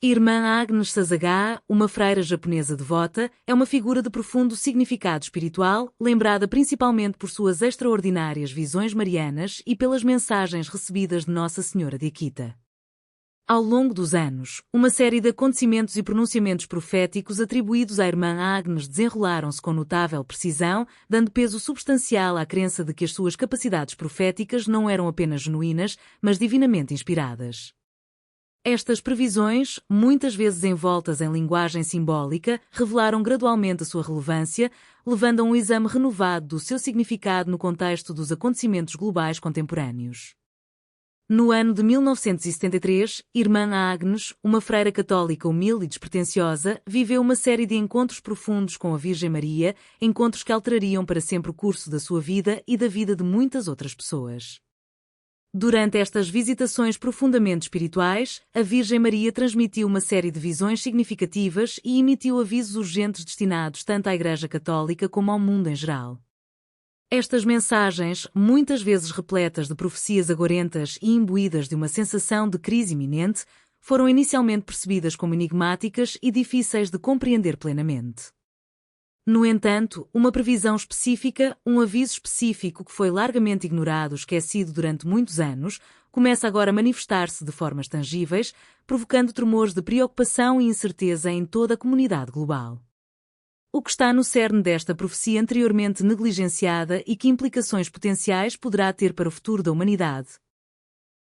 Irmã Agnes Sasagá, uma freira japonesa devota, é uma figura de profundo significado espiritual, lembrada principalmente por suas extraordinárias visões marianas e pelas mensagens recebidas de Nossa Senhora de Akita. Ao longo dos anos, uma série de acontecimentos e pronunciamentos proféticos atribuídos à Irmã Agnes desenrolaram-se com notável precisão, dando peso substancial à crença de que as suas capacidades proféticas não eram apenas genuínas, mas divinamente inspiradas. Estas previsões, muitas vezes envoltas em linguagem simbólica, revelaram gradualmente a sua relevância, levando a um exame renovado do seu significado no contexto dos acontecimentos globais contemporâneos. No ano de 1973, Irmã Agnes, uma freira católica humilde e despretensiosa, viveu uma série de encontros profundos com a Virgem Maria, encontros que alterariam para sempre o curso da sua vida e da vida de muitas outras pessoas. Durante estas visitações profundamente espirituais, a Virgem Maria transmitiu uma série de visões significativas e emitiu avisos urgentes destinados tanto à Igreja Católica como ao mundo em geral. Estas mensagens, muitas vezes repletas de profecias agorentas e imbuídas de uma sensação de crise iminente, foram inicialmente percebidas como enigmáticas e difíceis de compreender plenamente. No entanto, uma previsão específica, um aviso específico que foi largamente ignorado ou esquecido durante muitos anos, começa agora a manifestar-se de formas tangíveis, provocando tremores de preocupação e incerteza em toda a comunidade global. O que está no cerne desta profecia anteriormente negligenciada e que implicações potenciais poderá ter para o futuro da humanidade?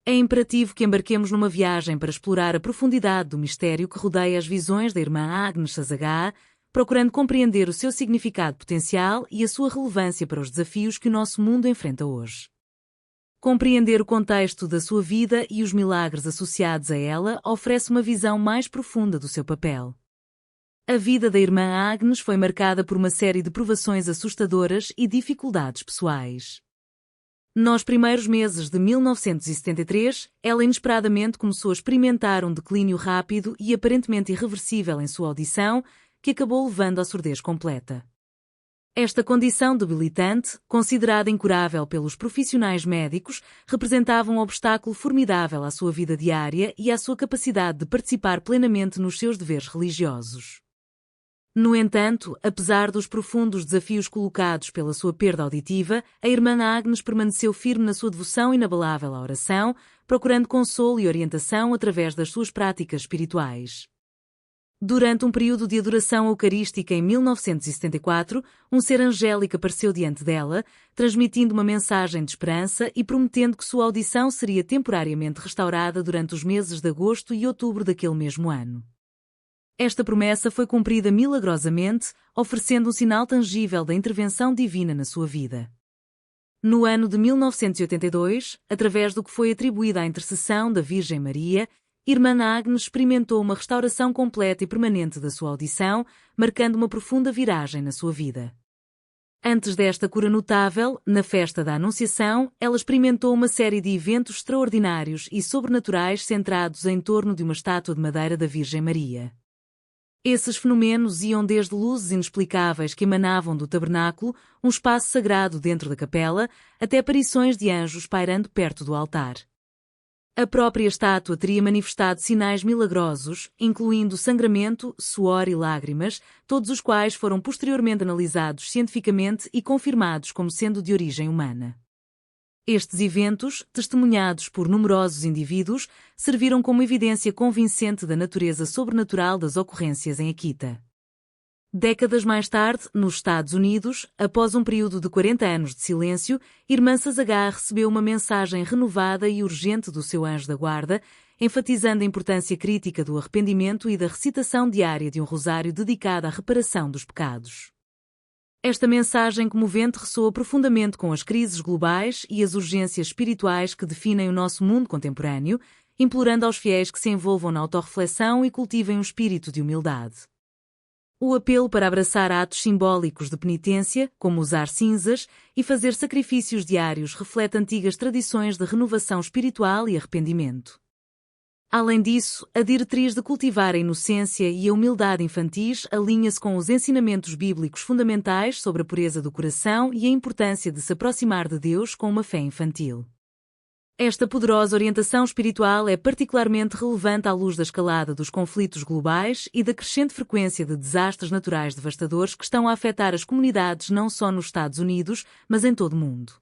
É imperativo que embarquemos numa viagem para explorar a profundidade do mistério que rodeia as visões da Irmã Agnes Sasagá, procurando compreender o seu significado potencial e a sua relevância para os desafios que o nosso mundo enfrenta hoje. Compreender o contexto da sua vida e os milagres associados a ela oferece uma visão mais profunda do seu papel. A vida da Irmã Agnes foi marcada por uma série de provações assustadoras e dificuldades pessoais. Nos primeiros meses de 1973, ela inesperadamente começou a experimentar um declínio rápido e aparentemente irreversível em sua audição, que acabou levando à surdez completa. Esta condição debilitante, considerada incurável pelos profissionais médicos, representava um obstáculo formidável à sua vida diária e à sua capacidade de participar plenamente nos seus deveres religiosos. No entanto, apesar dos profundos desafios colocados pela sua perda auditiva, a Irmã Agnes permaneceu firme na sua devoção inabalável à oração, procurando consolo e orientação através das suas práticas espirituais. Durante um período de adoração eucarística em 1974, um ser angélico apareceu diante dela, transmitindo uma mensagem de esperança e prometendo que sua audição seria temporariamente restaurada durante os meses de agosto e outubro daquele mesmo ano. Esta promessa foi cumprida milagrosamente, oferecendo um sinal tangível da intervenção divina na sua vida. No ano de 1982, através do que foi atribuído à intercessão da Virgem Maria, Irmã Agnes experimentou uma restauração completa e permanente da sua audição, marcando uma profunda viragem na sua vida. Antes desta cura notável, na festa da Anunciação, ela experimentou uma série de eventos extraordinários e sobrenaturais centrados em torno de uma estátua de madeira da Virgem Maria. Esses fenômenos iam desde luzes inexplicáveis que emanavam do tabernáculo, um espaço sagrado dentro da capela, até aparições de anjos pairando perto do altar. A própria estátua teria manifestado sinais milagrosos, incluindo sangramento, suor e lágrimas, todos os quais foram posteriormente analisados cientificamente e confirmados como sendo de origem humana. Estes eventos, testemunhados por numerosos indivíduos, serviram como evidência convincente da natureza sobrenatural das ocorrências em Akita. Décadas mais tarde, nos Estados Unidos, após um período de 40 anos de silêncio, Irmã Sasagá recebeu uma mensagem renovada e urgente do seu anjo da guarda, enfatizando a importância crítica do arrependimento e da recitação diária de um rosário dedicado à reparação dos pecados. Esta mensagem comovente ressoa profundamente com as crises globais e as urgências espirituais que definem o nosso mundo contemporâneo, implorando aos fiéis que se envolvam na autorreflexão e cultivem um espírito de humildade. O apelo para abraçar atos simbólicos de penitência, como usar cinzas e fazer sacrifícios diários, reflete antigas tradições de renovação espiritual e arrependimento. Além disso, a diretriz de cultivar a inocência e a humildade infantis alinha-se com os ensinamentos bíblicos fundamentais sobre a pureza do coração e a importância de se aproximar de Deus com uma fé infantil. Esta poderosa orientação espiritual é particularmente relevante à luz da escalada dos conflitos globais e da crescente frequência de desastres naturais devastadores que estão a afetar as comunidades não só nos Estados Unidos, mas em todo o mundo.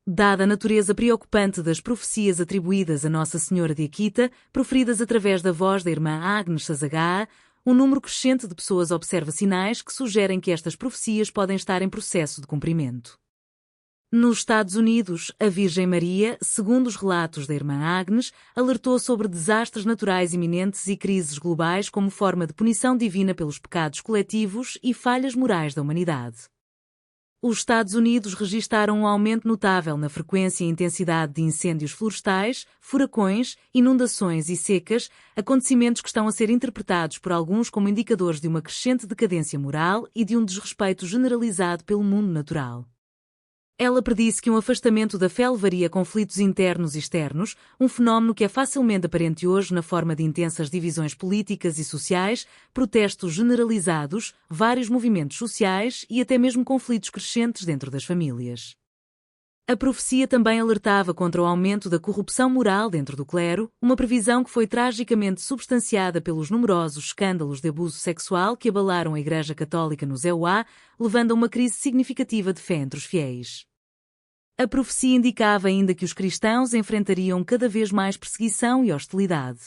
Dada a natureza preocupante das profecias atribuídas a Nossa Senhora de Akita, proferidas através da voz da irmã Agnes Sazagawa, um número crescente de pessoas observa sinais que sugerem que estas profecias podem estar em processo de cumprimento. Nos Estados Unidos, a Virgem Maria, segundo os relatos da irmã Agnes, alertou sobre desastres naturais iminentes e crises globais como forma de punição divina pelos pecados coletivos e falhas morais da humanidade. Os Estados Unidos registaram um aumento notável na frequência e intensidade de incêndios florestais, furacões, inundações e secas, acontecimentos que estão a ser interpretados por alguns como indicadores de uma crescente decadência moral e de um desrespeito generalizado pelo mundo natural. Ela predisse que um afastamento da fé levaria a conflitos internos e externos, um fenómeno que é facilmente aparente hoje na forma de intensas divisões políticas e sociais, protestos generalizados, vários movimentos sociais e até mesmo conflitos crescentes dentro das famílias. A profecia também alertava contra o aumento da corrupção moral dentro do clero, uma previsão que foi tragicamente substanciada pelos numerosos escândalos de abuso sexual que abalaram a Igreja Católica nos EUA, levando a uma crise significativa de fé entre os fiéis. A profecia indicava ainda que os cristãos enfrentariam cada vez mais perseguição e hostilidade.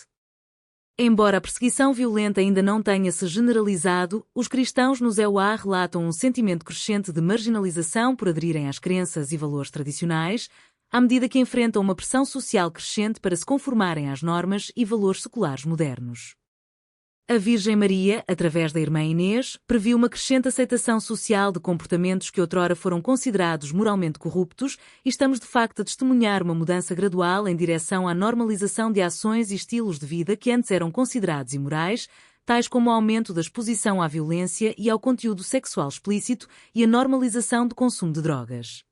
Embora a perseguição violenta ainda não tenha se generalizado, os cristãos nos EUA relatam um sentimento crescente de marginalização por aderirem às crenças e valores tradicionais, à medida que enfrentam uma pressão social crescente para se conformarem às normas e valores seculares modernos. A Virgem Maria, através da irmã Inês, previu uma crescente aceitação social de comportamentos que outrora foram considerados moralmente corruptos e estamos de facto a testemunhar uma mudança gradual em direção à normalização de ações e estilos de vida que antes eram considerados imorais, tais como o aumento da exposição à violência e ao conteúdo sexual explícito e a normalização do consumo de drogas.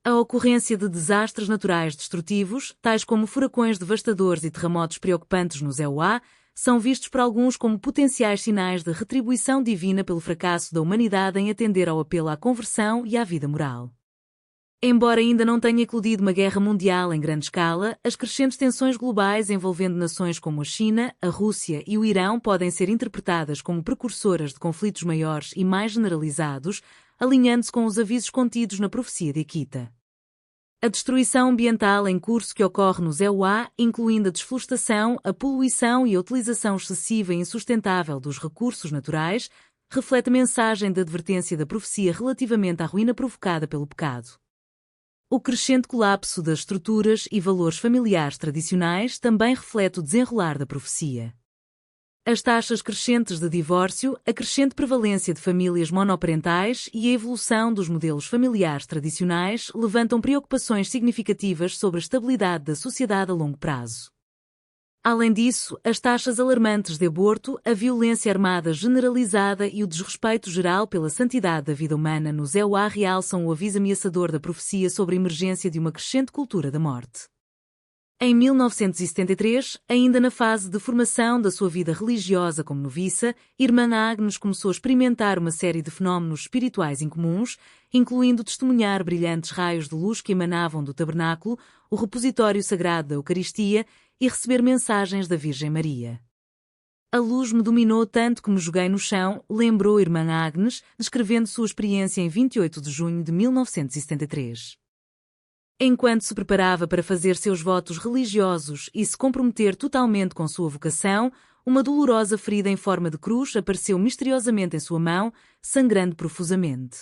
A ocorrência de desastres naturais destrutivos, tais como furacões devastadores e terremotos preocupantes nos EUA, são vistos por alguns como potenciais sinais de retribuição divina pelo fracasso da humanidade em atender ao apelo à conversão e à vida moral. Embora ainda não tenha eclodido uma guerra mundial em grande escala, as crescentes tensões globais envolvendo nações como a China, a Rússia e o Irão podem ser interpretadas como precursoras de conflitos maiores e mais generalizados, alinhando-se com os avisos contidos na profecia de Akita. A destruição ambiental em curso que ocorre nos EUA, incluindo a desflorestação, a poluição e a utilização excessiva e insustentável dos recursos naturais, reflete a mensagem de advertência da profecia relativamente à ruína provocada pelo pecado. O crescente colapso das estruturas e valores familiares tradicionais também reflete o desenrolar da profecia. As taxas crescentes de divórcio, a crescente prevalência de famílias monoparentais e a evolução dos modelos familiares tradicionais levantam preocupações significativas sobre a estabilidade da sociedade a longo prazo. Além disso, as taxas alarmantes de aborto, a violência armada generalizada e o desrespeito geral pela santidade da vida humana nos EUA realçam o aviso ameaçador da profecia sobre a emergência de uma crescente cultura da morte. Em 1973, ainda na fase de formação da sua vida religiosa como noviça, Irmã Agnes começou a experimentar uma série de fenómenos espirituais incomuns, incluindo testemunhar brilhantes raios de luz que emanavam do tabernáculo, o repositório sagrado da Eucaristia e receber mensagens da Virgem Maria. A luz me dominou tanto que me joguei no chão, lembrou Irmã Agnes, descrevendo sua experiência em 28 de junho de 1973. Enquanto se preparava para fazer seus votos religiosos e se comprometer totalmente com sua vocação, uma dolorosa ferida em forma de cruz apareceu misteriosamente em sua mão, sangrando profusamente.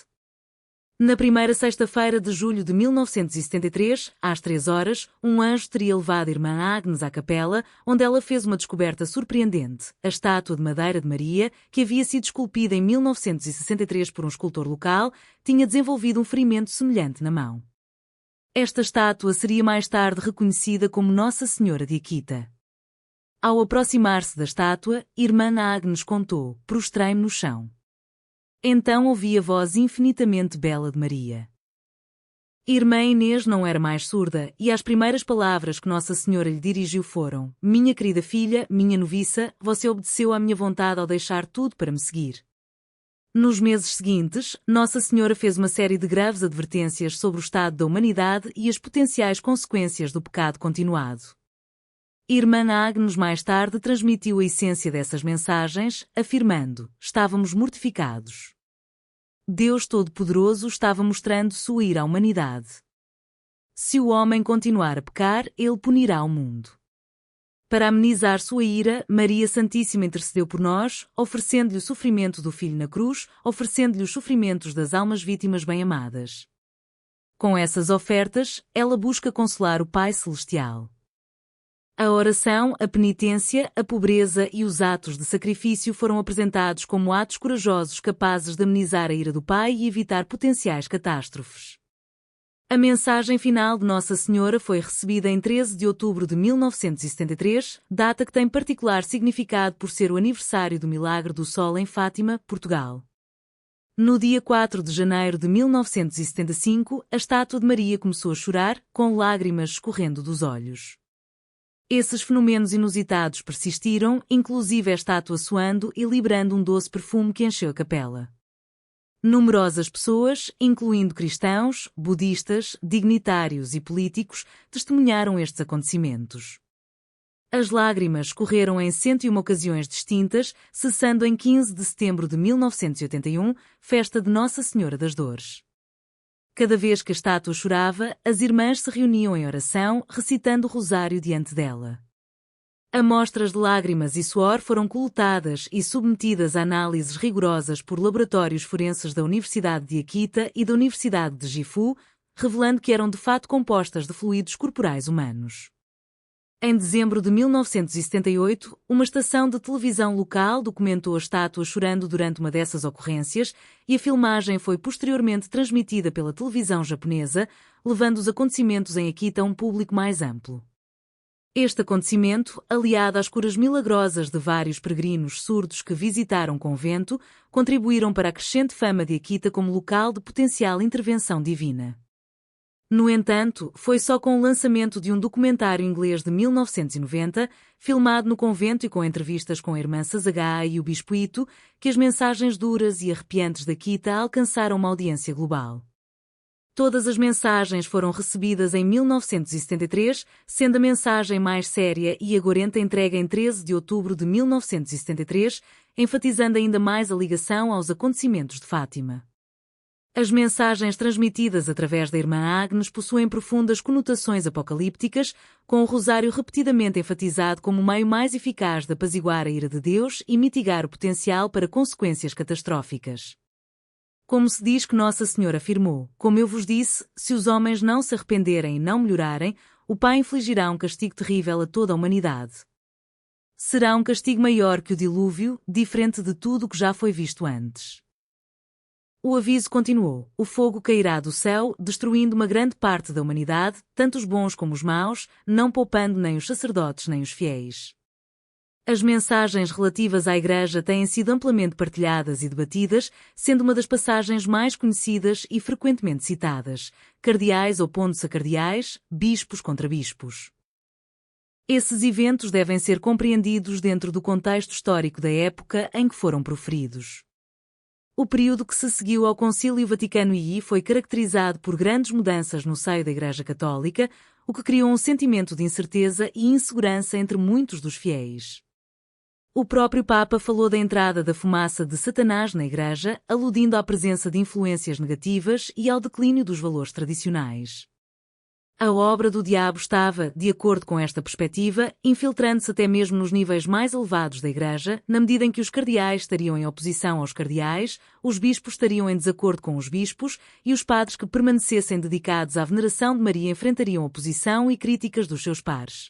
Na primeira sexta-feira de julho de 1973, às 3 horas, um anjo teria levado Irmã Agnes à capela, onde ela fez uma descoberta surpreendente, a estátua de madeira de Maria, que havia sido esculpida em 1963 por um escultor local, tinha desenvolvido um ferimento semelhante na mão. Esta estátua seria mais tarde reconhecida como Nossa Senhora de Akita. Ao aproximar-se da estátua, Irmã Agnes contou: prostrei-me no chão. Então ouvi a voz infinitamente bela de Maria. Irmã Inês não era mais surda, e as primeiras palavras que Nossa Senhora lhe dirigiu foram: minha querida filha, minha noviça, você obedeceu à minha vontade ao deixar tudo para me seguir. Nos meses seguintes, Nossa Senhora fez uma série de graves advertências sobre o estado da humanidade e as potenciais consequências do pecado continuado. Irmã Agnes mais tarde transmitiu a essência dessas mensagens, afirmando: estávamos mortificados. Deus Todo-Poderoso estava mostrando sua ira à humanidade. Se o homem continuar a pecar, ele punirá o mundo. Para amenizar sua ira, Maria Santíssima intercedeu por nós, oferecendo-lhe o sofrimento do Filho na cruz, oferecendo-lhe os sofrimentos das almas vítimas bem-amadas. Com essas ofertas, ela busca consolar o Pai Celestial. A oração, a penitência, a pobreza e os atos de sacrifício foram apresentados como atos corajosos capazes de amenizar a ira do Pai e evitar potenciais catástrofes. A mensagem final de Nossa Senhora foi recebida em 13 de outubro de 1973, data que tem particular significado por ser o aniversário do Milagre do Sol em Fátima, Portugal. No dia 4 de janeiro de 1975, a estátua de Maria começou a chorar, com lágrimas escorrendo dos olhos. Esses fenômenos inusitados persistiram, inclusive a estátua suando e liberando um doce perfume que encheu a capela. Numerosas pessoas, incluindo cristãos, budistas, dignitários e políticos, testemunharam estes acontecimentos. As lágrimas correram em 101 ocasiões distintas, cessando em 15 de setembro de 1981, festa de Nossa Senhora das Dores. Cada vez que a estátua chorava, as irmãs se reuniam em oração, recitando o rosário diante dela. Amostras de lágrimas e suor foram coletadas e submetidas a análises rigorosas por laboratórios forenses da Universidade de Akita e da Universidade de Gifu, revelando que eram de fato compostas de fluidos corporais humanos. Em dezembro de 1978, uma estação de televisão local documentou a estátua chorando durante uma dessas ocorrências e a filmagem foi posteriormente transmitida pela televisão japonesa, levando os acontecimentos em Akita a um público mais amplo. Este acontecimento, aliado às curas milagrosas de vários peregrinos surdos que visitaram o convento, contribuíram para a crescente fama de Akita como local de potencial intervenção divina. No entanto, foi só com o lançamento de um documentário inglês de 1990, filmado no convento e com entrevistas com a irmã Sasagawa e o bispo Ito, que as mensagens duras e arrepiantes da Akita alcançaram uma audiência global. Todas as mensagens foram recebidas em 1973, sendo a mensagem mais séria e agorenta entregue em 13 de outubro de 1973, enfatizando ainda mais a ligação aos acontecimentos de Fátima. As mensagens transmitidas através da irmã Agnes possuem profundas conotações apocalípticas, com o rosário repetidamente enfatizado como o meio mais eficaz de apaziguar a ira de Deus e mitigar o potencial para consequências catastróficas. Como se diz que Nossa Senhora afirmou: como eu vos disse, se os homens não se arrependerem e não melhorarem, o Pai infligirá um castigo terrível a toda a humanidade. Será um castigo maior que o dilúvio, diferente de tudo o que já foi visto antes. O aviso continuou: o fogo cairá do céu, destruindo uma grande parte da humanidade, tanto os bons como os maus, não poupando nem os sacerdotes nem os fiéis. As mensagens relativas à Igreja têm sido amplamente partilhadas e debatidas, sendo uma das passagens mais conhecidas e frequentemente citadas: cardeais opondo-se a cardeais, bispos contra bispos. Esses eventos devem ser compreendidos dentro do contexto histórico da época em que foram proferidos. O período que se seguiu ao Concílio Vaticano II foi caracterizado por grandes mudanças no seio da Igreja Católica, o que criou um sentimento de incerteza e insegurança entre muitos dos fiéis. O próprio Papa falou da entrada da fumaça de Satanás na Igreja, aludindo à presença de influências negativas e ao declínio dos valores tradicionais. A obra do diabo estava, de acordo com esta perspectiva, infiltrando-se até mesmo nos níveis mais elevados da Igreja, na medida em que os cardeais estariam em oposição aos cardeais, os bispos estariam em desacordo com os bispos e os padres que permanecessem dedicados à veneração de Maria enfrentariam oposição e críticas dos seus pares.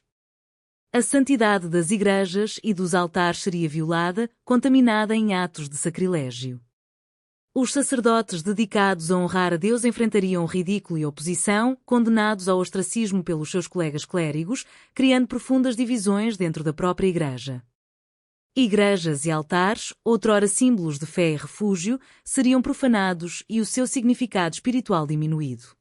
A santidade das igrejas e dos altares seria violada, contaminada em atos de sacrilégio. Os sacerdotes dedicados a honrar a Deus enfrentariam ridículo e oposição, condenados ao ostracismo pelos seus colegas clérigos, criando profundas divisões dentro da própria Igreja. Igrejas e altares, outrora símbolos de fé e refúgio, seriam profanados e o seu significado espiritual diminuído.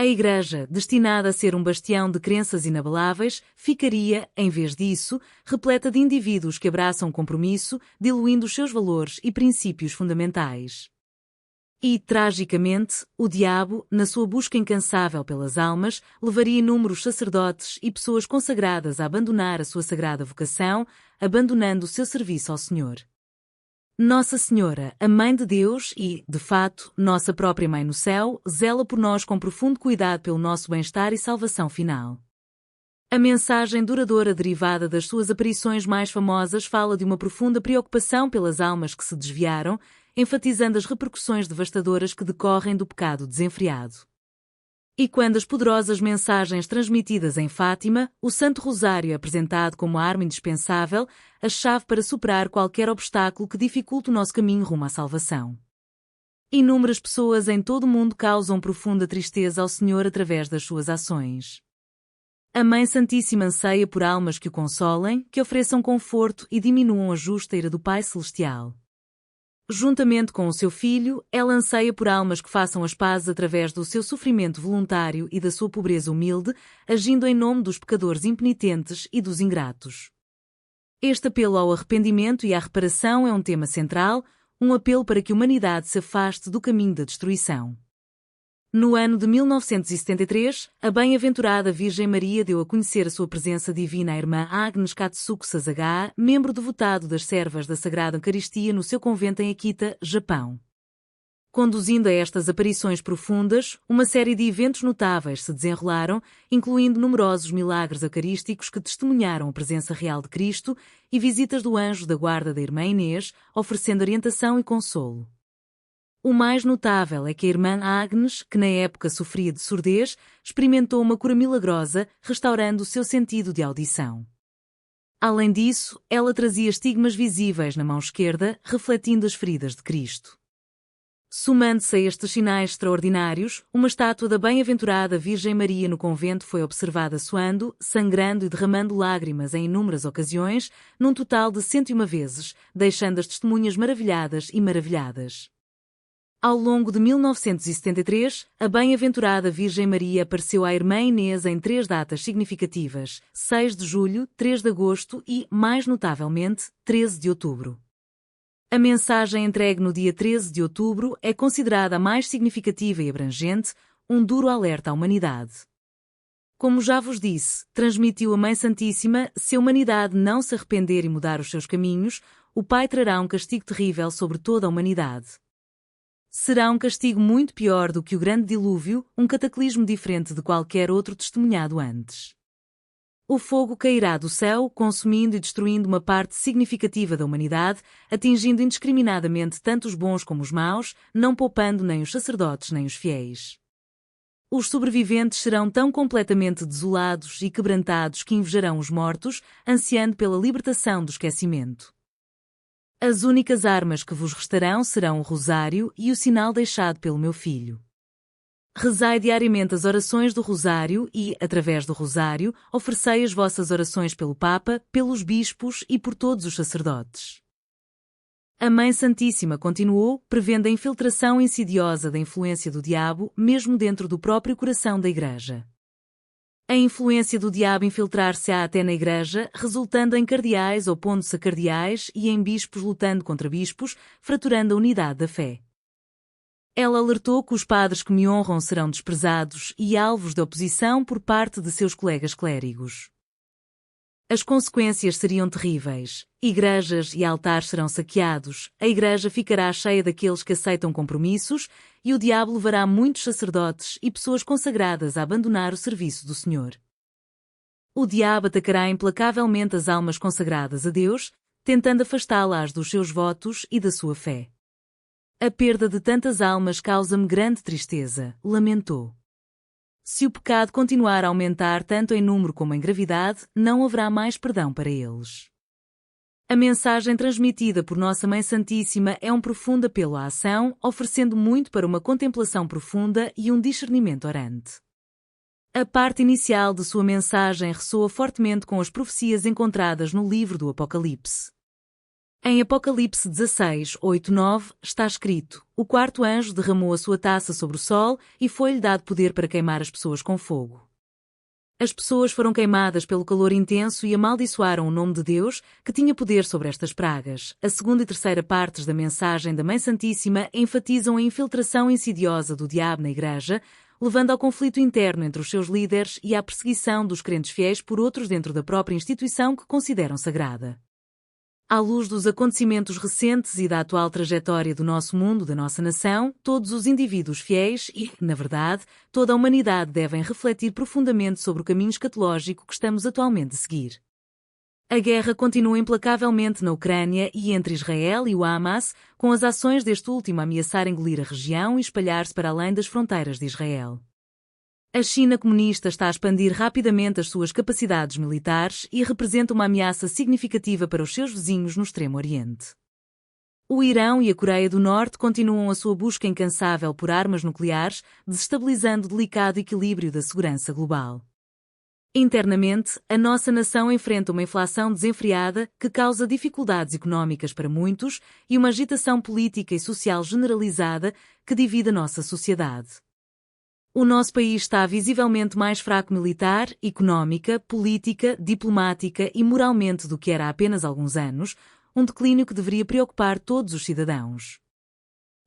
A Igreja, destinada a ser um bastião de crenças inabaláveis, ficaria, em vez disso, repleta de indivíduos que abraçam o compromisso, diluindo os seus valores e princípios fundamentais. E, tragicamente, o diabo, na sua busca incansável pelas almas, levaria inúmeros sacerdotes e pessoas consagradas a abandonar a sua sagrada vocação, abandonando o seu serviço ao Senhor. Nossa Senhora, a Mãe de Deus e, de fato, nossa própria Mãe no céu, zela por nós com profundo cuidado pelo nosso bem-estar e salvação final. A mensagem duradoura derivada das suas aparições mais famosas fala de uma profunda preocupação pelas almas que se desviaram, enfatizando as repercussões devastadoras que decorrem do pecado desenfreado. E quando as poderosas mensagens transmitidas em Fátima, o Santo Rosário é apresentado como a arma indispensável, a chave para superar qualquer obstáculo que dificulte o nosso caminho rumo à salvação. Inúmeras pessoas em todo o mundo causam profunda tristeza ao Senhor através das suas ações. A Mãe Santíssima anseia por almas que o consolem, que ofereçam conforto e diminuam a justa ira do Pai Celestial. Juntamente com o seu Filho, ela anseia por almas que façam as pazes através do seu sofrimento voluntário e da sua pobreza humilde, agindo em nome dos pecadores impenitentes e dos ingratos. Este apelo ao arrependimento e à reparação é um tema central, um apelo para que a humanidade se afaste do caminho da destruição. No ano de 1973, a bem-aventurada Virgem Maria deu a conhecer a sua presença divina à irmã Agnes Katsuko Sasagawa, membro devotado das Servas da Sagrada Eucaristia no seu convento em Akita, Japão. Conduzindo a estas aparições profundas, uma série de eventos notáveis se desenrolaram, incluindo numerosos milagres eucarísticos que testemunharam a presença real de Cristo e visitas do anjo da guarda da irmã Inês, oferecendo orientação e consolo. O mais notável é que a irmã Agnes, que na época sofria de surdez, experimentou uma cura milagrosa, restaurando o seu sentido de audição. Além disso, ela trazia estigmas visíveis na mão esquerda, refletindo as feridas de Cristo. Somando-se a estes sinais extraordinários, uma estátua da bem-aventurada Virgem Maria no convento foi observada suando, sangrando e derramando lágrimas em inúmeras ocasiões, num total de 101 vezes, deixando as testemunhas maravilhadas e maravilhadas. Ao longo de 1973, a bem-aventurada Virgem Maria apareceu à irmã Inês em 3 datas significativas: 6 de julho, 3 de agosto e, mais notavelmente, 13 de outubro. A mensagem entregue no dia 13 de outubro é considerada a mais significativa e abrangente, um duro alerta à humanidade. Como já vos disse, transmitiu a Mãe Santíssima: se a humanidade não se arrepender e mudar os seus caminhos, o Pai trará um castigo terrível sobre toda a humanidade. Será um castigo muito pior do que o grande dilúvio, um cataclismo diferente de qualquer outro testemunhado antes. O fogo cairá do céu, consumindo e destruindo uma parte significativa da humanidade, atingindo indiscriminadamente tanto os bons como os maus, não poupando nem os sacerdotes nem os fiéis. Os sobreviventes serão tão completamente desolados e quebrantados que invejarão os mortos, ansiando pela libertação do esquecimento. As únicas armas que vos restarão serão o rosário e o sinal deixado pelo meu filho. Rezai diariamente as orações do rosário e, através do rosário, oferecei as vossas orações pelo Papa, pelos bispos e por todos os sacerdotes. A Mãe Santíssima continuou, prevendo a infiltração insidiosa da influência do diabo, mesmo dentro do próprio coração da Igreja. A influência do diabo infiltrar-se-á até na Igreja, resultando em cardeais opondo-se a cardeais e em bispos lutando contra bispos, fraturando a unidade da fé. Ela alertou que os padres que me honram serão desprezados e alvos de oposição por parte de seus colegas clérigos. As consequências seriam terríveis. Igrejas e altares serão saqueados, a Igreja ficará cheia daqueles que aceitam compromissos e o diabo levará muitos sacerdotes e pessoas consagradas a abandonar o serviço do Senhor. O diabo atacará implacavelmente as almas consagradas a Deus, tentando afastá-las dos seus votos e da sua fé. A perda de tantas almas causa-me grande tristeza, lamentou. Se o pecado continuar a aumentar tanto em número como em gravidade, não haverá mais perdão para eles. A mensagem transmitida por Nossa Mãe Santíssima é um profundo apelo à ação, oferecendo muito para uma contemplação profunda e um discernimento orante. A parte inicial de sua mensagem ressoa fortemente com as profecias encontradas no livro do Apocalipse. Em Apocalipse 16, 8, 9, está escrito: o quarto anjo derramou a sua taça sobre o sol e foi-lhe dado poder para queimar as pessoas com fogo. As pessoas foram queimadas pelo calor intenso e amaldiçoaram o nome de Deus, que tinha poder sobre estas pragas. A segunda e terceira partes da mensagem da Mãe Santíssima enfatizam a infiltração insidiosa do diabo na Igreja, levando ao conflito interno entre os seus líderes e à perseguição dos crentes fiéis por outros dentro da própria instituição que consideram sagrada. À luz dos acontecimentos recentes e da atual trajetória do nosso mundo, da nossa nação, todos os indivíduos fiéis e, na verdade, toda a humanidade devem refletir profundamente sobre o caminho escatológico que estamos atualmente a seguir. A guerra continua implacavelmente na Ucrânia e entre Israel e o Hamas, com as ações deste último a ameaçar engolir a região e espalhar-se para além das fronteiras de Israel. A China comunista está a expandir rapidamente as suas capacidades militares e representa uma ameaça significativa para os seus vizinhos no Extremo Oriente. O Irão e a Coreia do Norte continuam a sua busca incansável por armas nucleares, desestabilizando o delicado equilíbrio da segurança global. Internamente, a nossa nação enfrenta uma inflação desenfreada que causa dificuldades económicas para muitos e uma agitação política e social generalizada que divide a nossa sociedade. O nosso país está visivelmente mais fraco militar, económica, política, diplomática e moralmente do que era há apenas alguns anos, um declínio que deveria preocupar todos os cidadãos.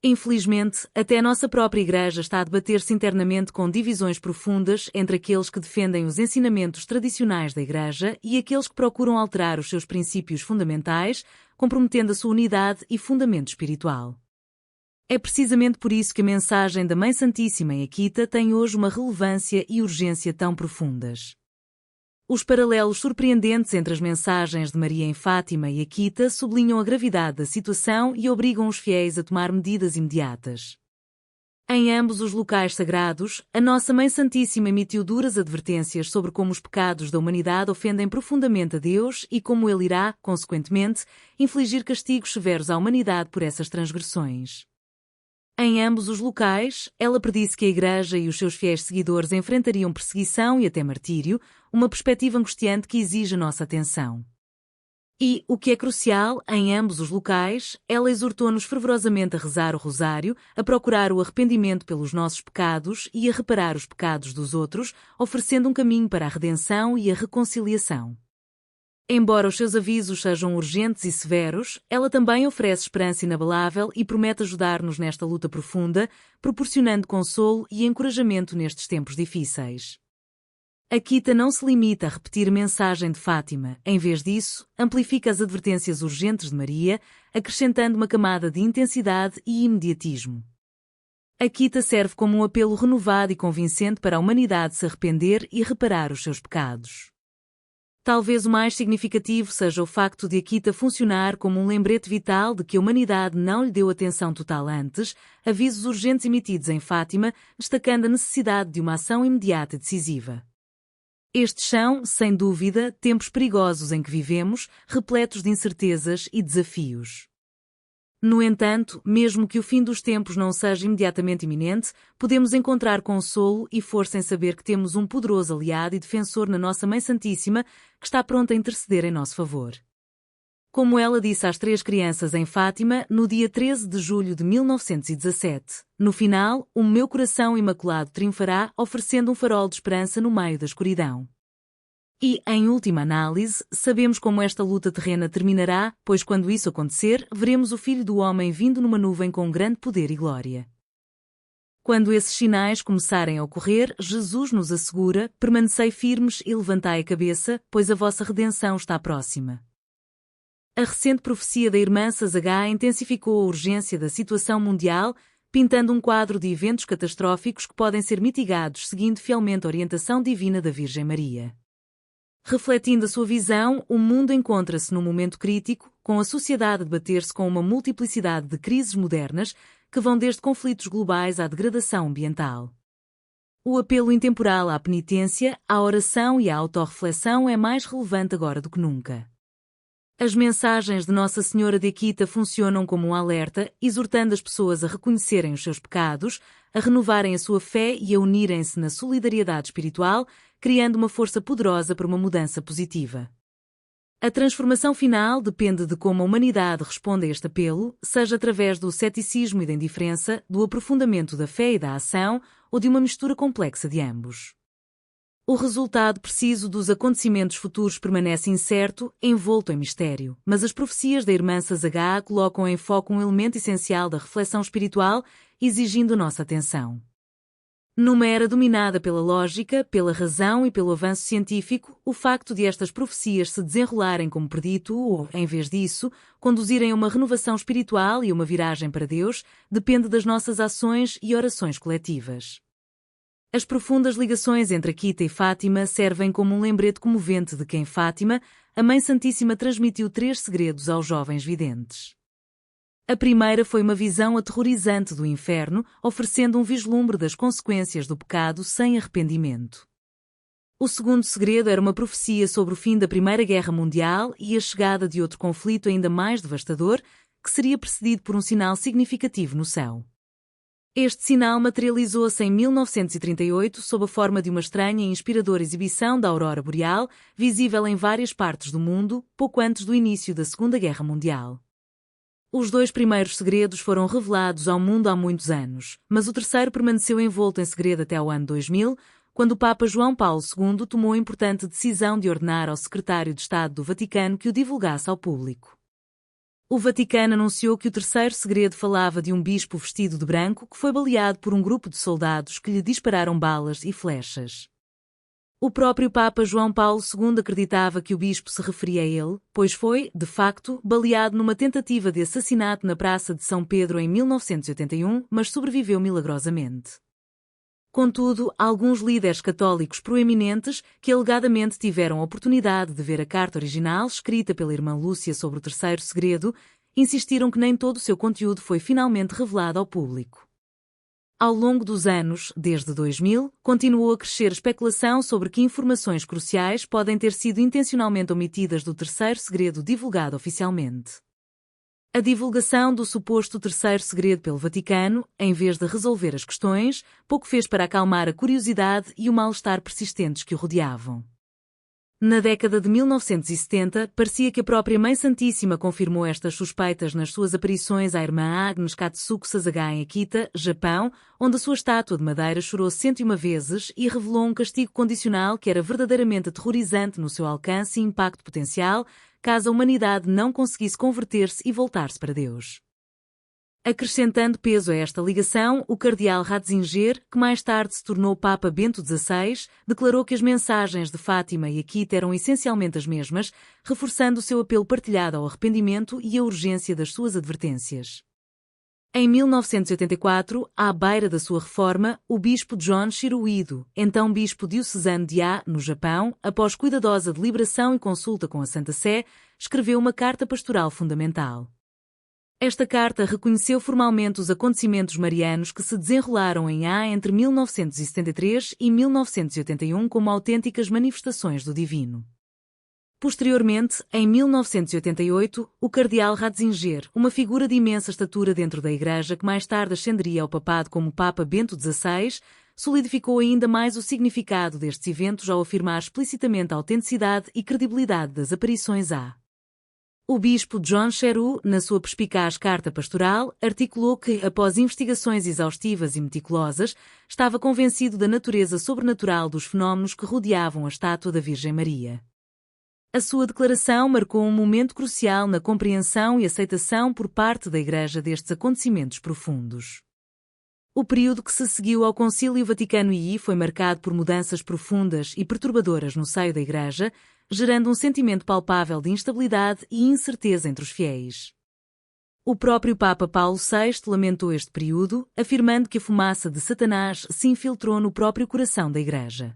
Infelizmente, até a nossa própria Igreja está a debater-se internamente com divisões profundas entre aqueles que defendem os ensinamentos tradicionais da Igreja e aqueles que procuram alterar os seus princípios fundamentais, comprometendo a sua unidade e fundamento espiritual. É precisamente por isso que a mensagem da Mãe Santíssima em Akita tem hoje uma relevância e urgência tão profundas. Os paralelos surpreendentes entre as mensagens de Maria em Fátima e Akita sublinham a gravidade da situação e obrigam os fiéis a tomar medidas imediatas. Em ambos os locais sagrados, a nossa Mãe Santíssima emitiu duras advertências sobre como os pecados da humanidade ofendem profundamente a Deus e como Ele irá, consequentemente, infligir castigos severos à humanidade por essas transgressões. Em ambos os locais, ela predisse que a Igreja e os seus fiéis seguidores enfrentariam perseguição e até martírio, uma perspectiva angustiante que exige a nossa atenção. E, o que é crucial, em ambos os locais, ela exortou-nos fervorosamente a rezar o rosário, a procurar o arrependimento pelos nossos pecados e a reparar os pecados dos outros, oferecendo um caminho para a redenção e a reconciliação. Embora os seus avisos sejam urgentes e severos, ela também oferece esperança inabalável e promete ajudar-nos nesta luta profunda, proporcionando consolo e encorajamento nestes tempos difíceis. Akita não se limita a repetir a mensagem de Fátima, em vez disso, amplifica as advertências urgentes de Maria, acrescentando uma camada de intensidade e imediatismo. Akita serve como um apelo renovado e convincente para a humanidade se arrepender e reparar os seus pecados. Talvez o mais significativo seja o facto de Akita funcionar como um lembrete vital de que a humanidade não lhe deu atenção total antes, avisos urgentes emitidos em Fátima, destacando a necessidade de uma ação imediata e decisiva. Estes são, sem dúvida, tempos perigosos em que vivemos, repletos de incertezas e desafios. No entanto, mesmo que o fim dos tempos não seja imediatamente iminente, podemos encontrar consolo e força em saber que temos um poderoso aliado e defensor na nossa Mãe Santíssima, que está pronta a interceder em nosso favor. Como ela disse às 3 crianças em Fátima, no dia 13 de julho de 1917, no final, o meu coração imaculado triunfará, oferecendo um farol de esperança no meio da escuridão. E, em última análise, sabemos como esta luta terrena terminará, pois quando isso acontecer, veremos o Filho do Homem vindo numa nuvem com grande poder e glória. Quando esses sinais começarem a ocorrer, Jesus nos assegura: permanecei firmes e levantai a cabeça, pois a vossa redenção está próxima. A recente profecia da irmã Sazagá intensificou a urgência da situação mundial, pintando um quadro de eventos catastróficos que podem ser mitigados seguindo fielmente a orientação divina da Virgem Maria. Refletindo a sua visão, o mundo encontra-se num momento crítico, com a sociedade a debater-se com uma multiplicidade de crises modernas que vão desde conflitos globais à degradação ambiental. O apelo intemporal à penitência, à oração e à autorreflexão é mais relevante agora do que nunca. As mensagens de Nossa Senhora de Akita funcionam como um alerta, exortando as pessoas a reconhecerem os seus pecados, a renovarem a sua fé e a unirem-se na solidariedade espiritual, criando uma força poderosa para uma mudança positiva. A transformação final depende de como a humanidade responde a este apelo, seja através do ceticismo e da indiferença, do aprofundamento da fé e da ação, ou de uma mistura complexa de ambos. O resultado preciso dos acontecimentos futuros permanece incerto, envolto em mistério, mas as profecias da irmã Sazagá colocam em foco um elemento essencial da reflexão espiritual, exigindo nossa atenção. Numa era dominada pela lógica, pela razão e pelo avanço científico, o facto de estas profecias se desenrolarem como predito ou, em vez disso, conduzirem a uma renovação espiritual e uma viragem para Deus, depende das nossas ações e orações coletivas. As profundas ligações entre Akita e Fátima servem como um lembrete comovente de que em Fátima, a Mãe Santíssima transmitiu 3 segredos aos jovens videntes. A primeira foi uma visão aterrorizante do inferno, oferecendo um vislumbre das consequências do pecado sem arrependimento. O segundo segredo era uma profecia sobre o fim da Primeira Guerra Mundial e a chegada de outro conflito ainda mais devastador, que seria precedido por um sinal significativo no céu. Este sinal materializou-se em 1938 sob a forma de uma estranha e inspiradora exibição da aurora boreal, visível em várias partes do mundo, pouco antes do início da Segunda Guerra Mundial. Os 2 primeiros segredos foram revelados ao mundo há muitos anos, mas o terceiro permaneceu envolto em segredo até o ano 2000, quando o Papa João Paulo II tomou a importante decisão de ordenar ao secretário de Estado do Vaticano que o divulgasse ao público. O Vaticano anunciou que o terceiro segredo falava de um bispo vestido de branco que foi baleado por um grupo de soldados que lhe dispararam balas e flechas. O próprio Papa João Paulo II acreditava que o bispo se referia a ele, pois foi, de facto, baleado numa tentativa de assassinato na Praça de São Pedro em 1981, mas sobreviveu milagrosamente. Contudo, alguns líderes católicos proeminentes, que alegadamente tiveram a oportunidade de ver a carta original escrita pela irmã Lúcia sobre o terceiro segredo, insistiram que nem todo o seu conteúdo foi finalmente revelado ao público. Ao longo dos anos, desde 2000, continuou a crescer a especulação sobre que informações cruciais podem ter sido intencionalmente omitidas do terceiro segredo divulgado oficialmente. A divulgação do suposto terceiro segredo pelo Vaticano, em vez de resolver as questões, pouco fez para acalmar a curiosidade e o mal-estar persistentes que o rodeavam. Na década de 1970, parecia que a própria Mãe Santíssima confirmou estas suspeitas nas suas aparições à irmã Agnes Katsuko Sazagá em Akita, Japão, onde a sua estátua de madeira chorou 101 vezes e revelou um castigo condicional que era verdadeiramente aterrorizante no seu alcance e impacto potencial, caso a humanidade não conseguisse converter-se e voltar-se para Deus. Acrescentando peso a esta ligação, o cardeal Ratzinger, que mais tarde se tornou Papa Bento XVI, declarou que as mensagens de Fátima e Akita eram essencialmente as mesmas, reforçando o seu apelo partilhado ao arrependimento e a urgência das suas advertências. Em 1984, à beira da sua reforma, o bispo John Shiroido, então bispo diocesano de A, no Japão, após cuidadosa deliberação e consulta com a Santa Sé, escreveu uma carta pastoral fundamental. Esta carta reconheceu formalmente os acontecimentos marianos que se desenrolaram em A entre 1973 e 1981 como autênticas manifestações do divino. Posteriormente, em 1988, o cardeal Ratzinger, uma figura de imensa estatura dentro da Igreja que mais tarde ascenderia ao papado como Papa Bento XVI, solidificou ainda mais o significado destes eventos ao afirmar explicitamente a autenticidade e credibilidade das aparições A. O bispo John Cheru, na sua perspicaz carta pastoral, articulou que, após investigações exaustivas e meticulosas, estava convencido da natureza sobrenatural dos fenómenos que rodeavam a estátua da Virgem Maria. A sua declaração marcou um momento crucial na compreensão e aceitação por parte da Igreja destes acontecimentos profundos. O período que se seguiu ao Concílio Vaticano II foi marcado por mudanças profundas e perturbadoras no seio da Igreja, gerando um sentimento palpável de instabilidade e incerteza entre os fiéis. O próprio Papa Paulo VI lamentou este período, afirmando que a fumaça de Satanás se infiltrou no próprio coração da Igreja.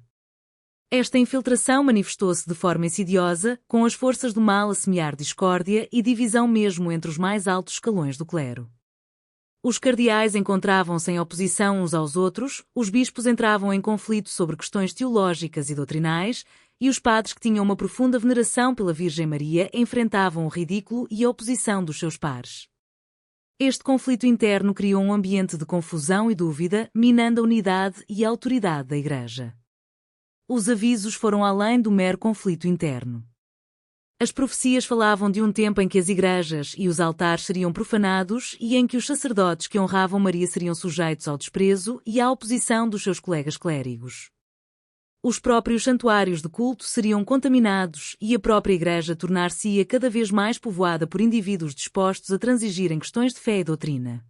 Esta infiltração manifestou-se de forma insidiosa, com as forças do mal a semear discórdia e divisão mesmo entre os mais altos escalões do clero. Os cardeais encontravam-se em oposição uns aos outros, os bispos entravam em conflito sobre questões teológicas e doutrinais, e os padres que tinham uma profunda veneração pela Virgem Maria enfrentavam o ridículo e a oposição dos seus pares. Este conflito interno criou um ambiente de confusão e dúvida, minando a unidade e a autoridade da Igreja. Os avisos foram além do mero conflito interno. As profecias falavam de um tempo em que as igrejas e os altares seriam profanados e em que os sacerdotes que honravam Maria seriam sujeitos ao desprezo e à oposição dos seus colegas clérigos. Os próprios santuários de culto seriam contaminados e a própria igreja tornar-se-ia cada vez mais povoada por indivíduos dispostos a transigir em questões de fé e doutrina.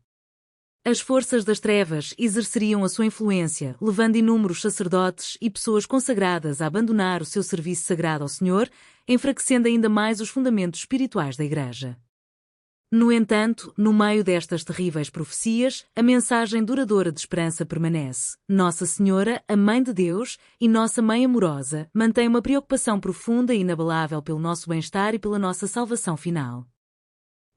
As forças das trevas exerceriam a sua influência, levando inúmeros sacerdotes e pessoas consagradas a abandonar o seu serviço sagrado ao Senhor, enfraquecendo ainda mais os fundamentos espirituais da Igreja. No entanto, no meio destas terríveis profecias, a mensagem duradoura de esperança permanece. Nossa Senhora, a Mãe de Deus e Nossa Mãe amorosa, mantém uma preocupação profunda e inabalável pelo nosso bem-estar e pela nossa salvação final.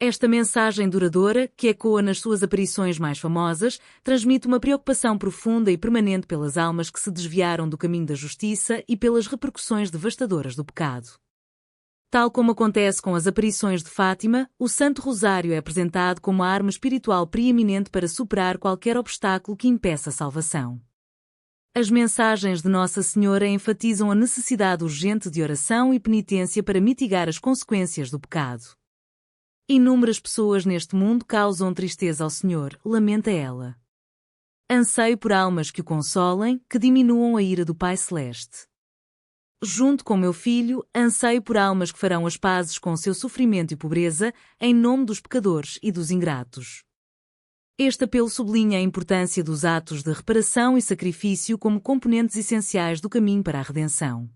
Esta mensagem duradoura, que ecoa nas suas aparições mais famosas, transmite uma preocupação profunda e permanente pelas almas que se desviaram do caminho da justiça e pelas repercussões devastadoras do pecado. Tal como acontece com as aparições de Fátima, o Santo Rosário é apresentado como a arma espiritual preeminente para superar qualquer obstáculo que impeça a salvação. As mensagens de Nossa Senhora enfatizam a necessidade urgente de oração e penitência para mitigar as consequências do pecado. Inúmeras pessoas neste mundo causam tristeza ao Senhor, lamenta ela. Anseio por almas que o consolem, que diminuam a ira do Pai Celeste. Junto com meu filho, anseio por almas que farão as pazes com seu sofrimento e pobreza, em nome dos pecadores e dos ingratos. Este apelo sublinha a importância dos atos de reparação e sacrifício como componentes essenciais do caminho para a redenção.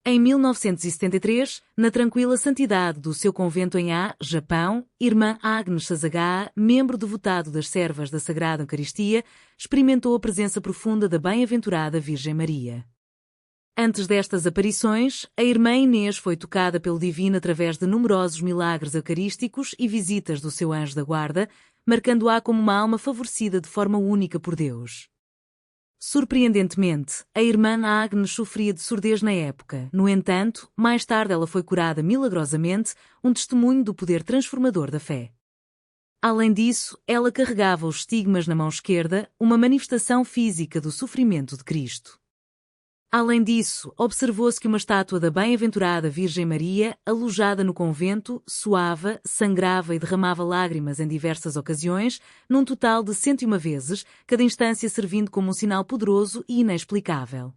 Em 1973, na tranquila santidade do seu convento em A, Japão, irmã Agnes Sasagawa, membro devotado das servas da Sagrada Eucaristia, experimentou a presença profunda da bem-aventurada Virgem Maria. Antes destas aparições, a irmã Inês foi tocada pelo Divino através de numerosos milagres eucarísticos e visitas do seu anjo da guarda, marcando-a como uma alma favorecida de forma única por Deus. Surpreendentemente, a irmã Agnes sofria de surdez na época. No entanto, mais tarde ela foi curada milagrosamente, um testemunho do poder transformador da fé. Além disso, ela carregava os estigmas na mão esquerda, uma manifestação física do sofrimento de Cristo. Além disso, observou-se que uma estátua da bem-aventurada Virgem Maria, alojada no convento, suava, sangrava e derramava lágrimas em diversas ocasiões, num total de 101 vezes, cada instância servindo como um sinal poderoso e inexplicável.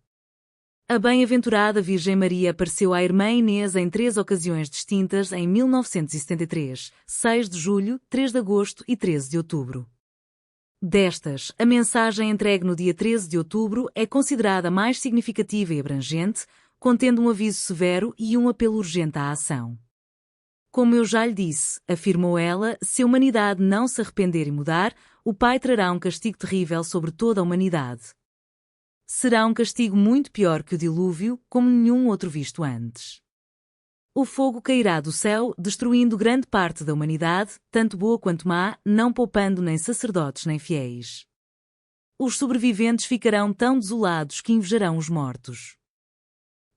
A bem-aventurada Virgem Maria apareceu à irmã Inês em 3 ocasiões distintas em 1973, 6 de julho, 3 de agosto e 13 de outubro. Destas, a mensagem entregue no dia 13 de outubro é considerada mais significativa e abrangente, contendo um aviso severo e um apelo urgente à ação. Como eu já lhe disse, afirmou ela, se a humanidade não se arrepender e mudar, o Pai trará um castigo terrível sobre toda a humanidade. Será um castigo muito pior que o dilúvio, como nenhum outro visto antes. O fogo cairá do céu, destruindo grande parte da humanidade, tanto boa quanto má, não poupando nem sacerdotes nem fiéis. Os sobreviventes ficarão tão desolados que invejarão os mortos.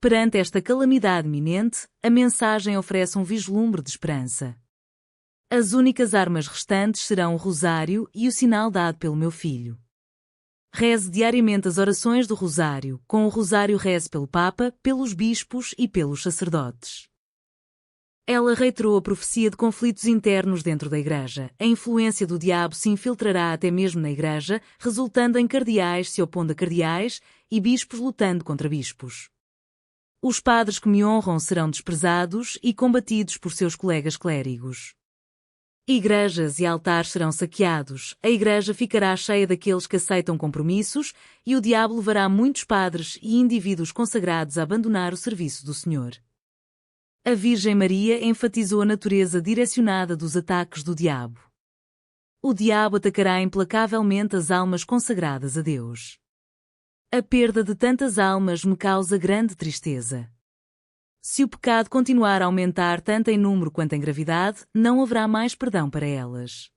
Perante esta calamidade iminente, a mensagem oferece um vislumbre de esperança. As únicas armas restantes serão o rosário e o sinal dado pelo meu filho. Reze diariamente as orações do rosário, com o rosário reze pelo Papa, pelos bispos e pelos sacerdotes. Ela reiterou a profecia de conflitos internos dentro da Igreja. A influência do diabo se infiltrará até mesmo na Igreja, resultando em cardeais se opondo a cardeais e bispos lutando contra bispos. Os padres que me honram serão desprezados e combatidos por seus colegas clérigos. Igrejas e altares serão saqueados, a Igreja ficará cheia daqueles que aceitam compromissos e o diabo levará muitos padres e indivíduos consagrados a abandonar o serviço do Senhor. A Virgem Maria enfatizou a natureza direcionada dos ataques do diabo. O diabo atacará implacavelmente as almas consagradas a Deus. A perda de tantas almas me causa grande tristeza. Se o pecado continuar a aumentar tanto em número quanto em gravidade, não haverá mais perdão para elas.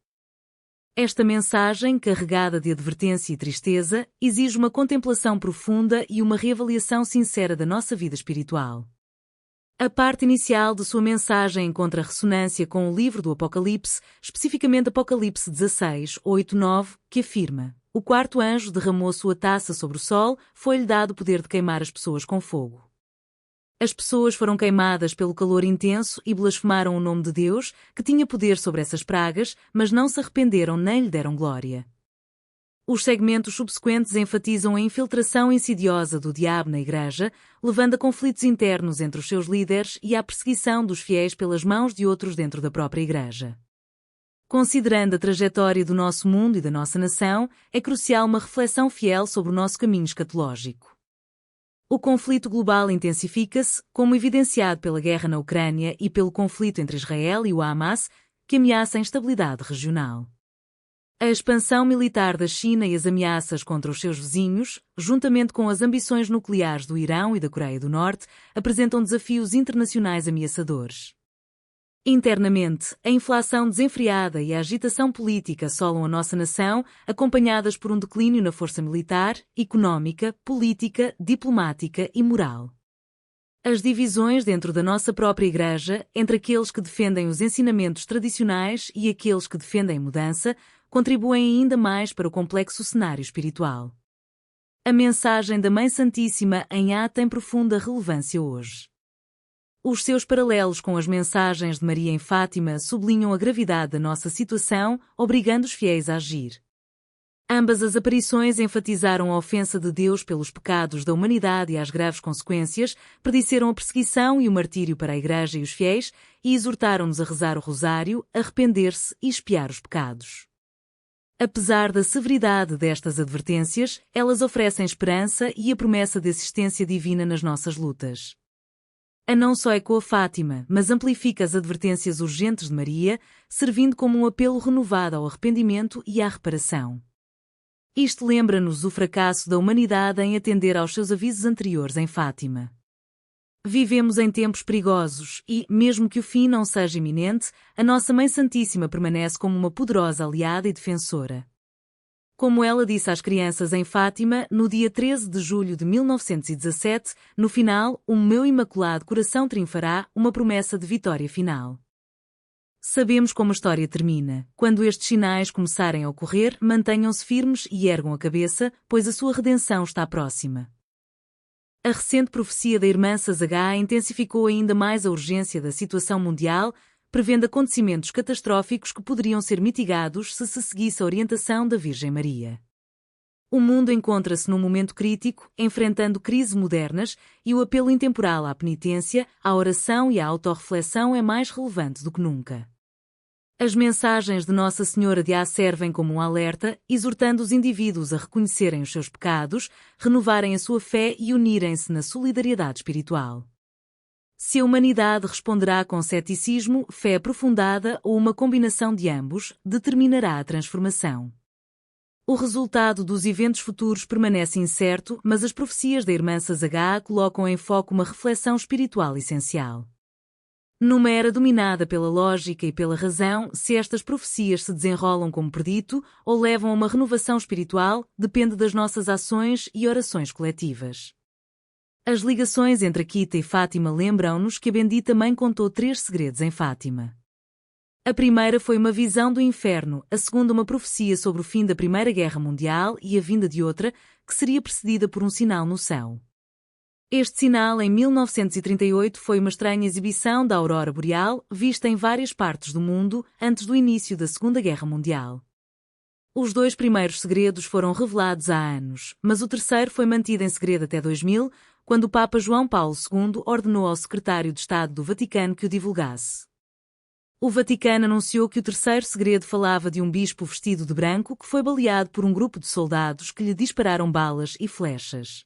Esta mensagem, carregada de advertência e tristeza, exige uma contemplação profunda e uma reavaliação sincera da nossa vida espiritual. A parte inicial de sua mensagem encontra ressonância com o livro do Apocalipse, especificamente Apocalipse 16, 8, 9, que afirma: o quarto anjo derramou sua taça sobre o sol, foi-lhe dado o poder de queimar as pessoas com fogo. As pessoas foram queimadas pelo calor intenso e blasfemaram o nome de Deus, que tinha poder sobre essas pragas, mas não se arrependeram nem lhe deram glória. Os segmentos subsequentes enfatizam a infiltração insidiosa do diabo na Igreja, levando a conflitos internos entre os seus líderes e à perseguição dos fiéis pelas mãos de outros dentro da própria Igreja. Considerando a trajetória do nosso mundo e da nossa nação, é crucial uma reflexão fiel sobre o nosso caminho escatológico. O conflito global intensifica-se, como evidenciado pela guerra na Ucrânia e pelo conflito entre Israel e o Hamas, que ameaça a instabilidade regional. A expansão militar da China e as ameaças contra os seus vizinhos, juntamente com as ambições nucleares do Irão e da Coreia do Norte, apresentam desafios internacionais ameaçadores. Internamente, a inflação desenfreada e a agitação política assolam a nossa nação, acompanhadas por um declínio na força militar, económica, política, diplomática e moral. As divisões dentro da nossa própria Igreja, entre aqueles que defendem os ensinamentos tradicionais e aqueles que defendem mudança, contribuem ainda mais para o complexo cenário espiritual. A mensagem da Mãe Santíssima em A tem profunda relevância hoje. Os seus paralelos com as mensagens de Maria em Fátima sublinham a gravidade da nossa situação, obrigando os fiéis a agir. Ambas as aparições enfatizaram a ofensa de Deus pelos pecados da humanidade e as graves consequências, predisseram a perseguição e o martírio para a Igreja e os fiéis e exortaram-nos a rezar o rosário, arrepender-se e expiar os pecados. Apesar da severidade destas advertências, elas oferecem esperança e a promessa de assistência divina nas nossas lutas. A não só ecoa Fátima, mas amplifica as advertências urgentes de Maria, servindo como um apelo renovado ao arrependimento e à reparação. Isto lembra-nos o fracasso da humanidade em atender aos seus avisos anteriores em Fátima. Vivemos em tempos perigosos e, mesmo que o fim não seja iminente, a nossa Mãe Santíssima permanece como uma poderosa aliada e defensora. Como ela disse às crianças em Fátima, no dia 13 de julho de 1917, no final, o meu imaculado coração triunfará, uma promessa de vitória final. Sabemos como a história termina. Quando estes sinais começarem a ocorrer, mantenham-se firmes e ergam a cabeça, pois a sua redenção está próxima. A recente profecia da irmã Sazagá intensificou ainda mais a urgência da situação mundial, prevendo acontecimentos catastróficos que poderiam ser mitigados se seguisse a orientação da Virgem Maria. O mundo encontra-se num momento crítico, enfrentando crises modernas, e o apelo intemporal à penitência, à oração e à autorreflexão é mais relevante do que nunca. As mensagens de Nossa Senhora de Á servem como um alerta, exortando os indivíduos a reconhecerem os seus pecados, renovarem a sua fé e unirem-se na solidariedade espiritual. Se a humanidade responderá com ceticismo, fé aprofundada ou uma combinação de ambos, determinará a transformação. O resultado dos eventos futuros permanece incerto, mas as profecias da irmã Sazagá colocam em foco uma reflexão espiritual essencial. Numa era dominada pela lógica e pela razão, se estas profecias se desenrolam como predito ou levam a uma renovação espiritual, depende das nossas ações e orações coletivas. As ligações entre Akita e Fátima lembram-nos que a bendita mãe contou 3 segredos em Fátima. A primeira foi uma visão do inferno, a segunda uma profecia sobre o fim da Primeira Guerra Mundial e a vinda de outra, que seria precedida por um sinal no céu. Este sinal, em 1938, foi uma estranha exibição da aurora boreal, vista em várias partes do mundo, antes do início da Segunda Guerra Mundial. Os 2 primeiros segredos foram revelados há anos, mas o terceiro foi mantido em segredo até 2000, quando o Papa João Paulo II ordenou ao secretário de Estado do Vaticano que o divulgasse. O Vaticano anunciou que o terceiro segredo falava de um bispo vestido de branco que foi baleado por um grupo de soldados que lhe dispararam balas e flechas.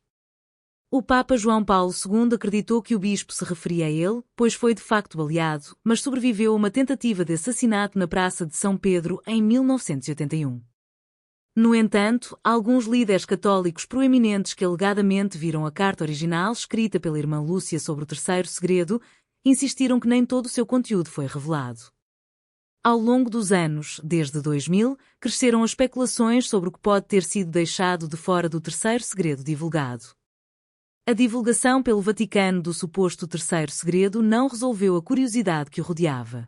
O Papa João Paulo II acreditou que o bispo se referia a ele, pois foi de facto baleado, mas sobreviveu a uma tentativa de assassinato na Praça de São Pedro em 1981. No entanto, alguns líderes católicos proeminentes que alegadamente viram a carta original escrita pela irmã Lúcia sobre o terceiro segredo, insistiram que nem todo o seu conteúdo foi revelado. Ao longo dos anos, desde 2000, cresceram as especulações sobre o que pode ter sido deixado de fora do terceiro segredo divulgado. A divulgação pelo Vaticano do suposto terceiro segredo não resolveu a curiosidade que o rodeava.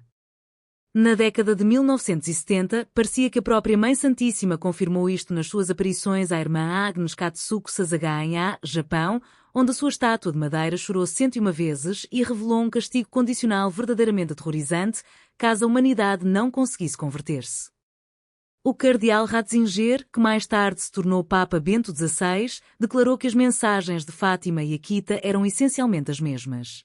Na década de 1970, parecia que a própria Mãe Santíssima confirmou isto nas suas aparições à irmã Agnes Katsuko Sazagá em A, Japão, onde a sua estátua de madeira chorou 101 vezes e revelou um castigo condicional verdadeiramente aterrorizante caso a humanidade não conseguisse converter-se. O cardeal Ratzinger, que mais tarde se tornou Papa Bento XVI, declarou que as mensagens de Fátima e Akita eram essencialmente as mesmas.